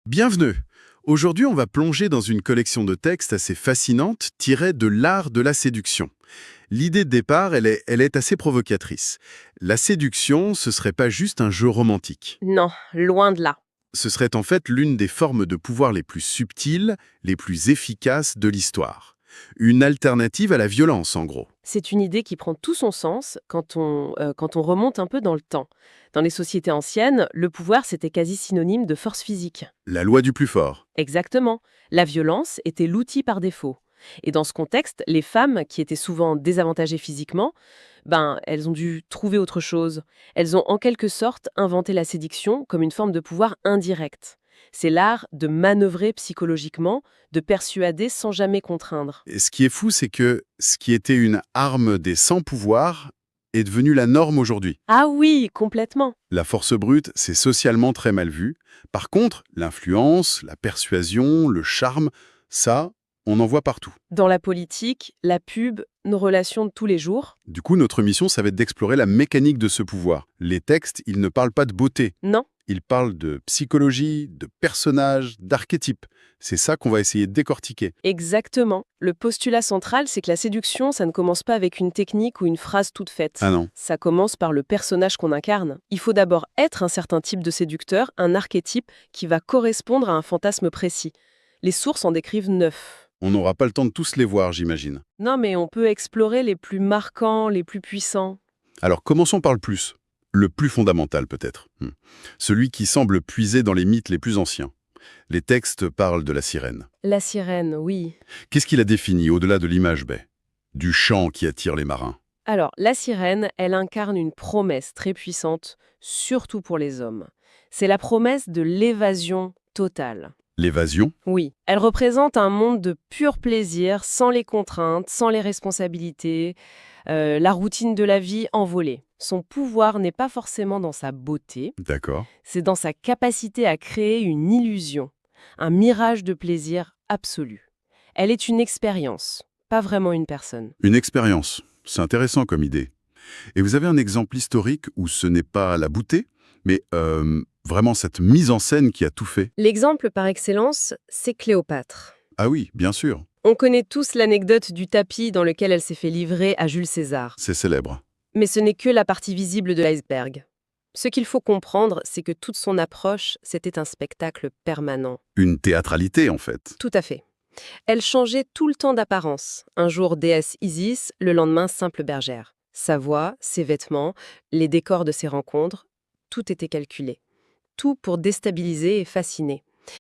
Bienvenue. Aujourd'hui, on va plonger dans une collection de textes assez fascinante tirée de l'art de la séduction. L'idée de départ, elle est assez provocatrice. La séduction, ce serait pas juste un jeu romantique. Non, loin de là. Ce serait en fait l'une des formes de pouvoir les plus subtiles, les plus efficaces de l'histoire. Une alternative à la violence, en gros. C'est une idée qui prend tout son sens quand on remonte un peu dans le temps. Dans les sociétés anciennes, le pouvoir, c'était quasi synonyme de force physique. La loi du plus fort. Exactement. La violence était l'outil par défaut. Et dans ce contexte, les femmes, qui étaient souvent désavantagées physiquement, elles ont dû trouver autre chose. Elles ont en quelque sorte inventé la séduction comme une forme de pouvoir indirect. C'est l'art de manœuvrer psychologiquement, de persuader sans jamais contraindre. Et ce qui est fou, c'est que ce qui était une arme des sans-pouvoir est devenu la norme aujourd'hui. Ah oui, complètement. La force brute, c'est socialement très mal vu. Par contre, l'influence, la persuasion, le charme, ça, on en voit partout. Dans la politique, la pub, nos relations de tous les jours. Du coup, notre mission, ça va être d'explorer la mécanique de ce pouvoir. Les textes, ils ne parlent pas de beauté. Non. Ils parlent de psychologie, de personnages, d'archétypes. C'est ça qu'on va essayer de décortiquer. Exactement. Le postulat central, c'est que la séduction, ça ne commence pas avec une technique ou une phrase toute faite. Ah non. Ça commence par le personnage qu'on incarne. Il faut d'abord être un certain type de séducteur, un archétype qui va correspondre à un fantasme précis. Les sources en décrivent 9. On n'aura pas le temps de tous les voir, j'imagine. Non, mais on peut explorer les plus marquants, les plus puissants. Alors, commençons par le plus. Le plus fondamental, peut-être. Celui qui semble puiser dans les mythes les plus anciens. Les textes parlent de la sirène. La sirène, oui. Qu'est-ce qu'il a défini au-delà de l'image baie? Du chant qui attire les marins. Alors, la sirène, elle incarne une promesse très puissante, surtout pour les hommes. C'est la promesse de l'évasion totale. L'évasion? Oui, elle représente un monde de pur plaisir, sans les contraintes, sans les responsabilités, la routine de la vie envolée. Son pouvoir n'est pas forcément dans sa beauté, D'accord. c'est dans sa capacité à créer une illusion, un mirage de plaisir absolu. Elle est une expérience, pas vraiment une personne. Une expérience. C'est intéressant comme idée. Et vous avez un exemple historique où ce n'est pas la beauté, mais vraiment cette mise en scène qui a tout fait? L'exemple par excellence, c'est Cléopâtre. Ah oui, bien sûr. On connaît tous l'anecdote du tapis dans lequel elle s'est fait livrer à Jules César. C'est célèbre. Mais ce n'est que la partie visible de l'iceberg. Ce qu'il faut comprendre, c'est que toute son approche, c'était un spectacle permanent. Une théâtralité, en fait. Tout à fait. Elle changeait tout le temps d'apparence. Un jour déesse Isis, le lendemain simple bergère. Sa voix, ses vêtements, les décors de ses rencontres, tout était calculé. Tout pour déstabiliser et fasciner.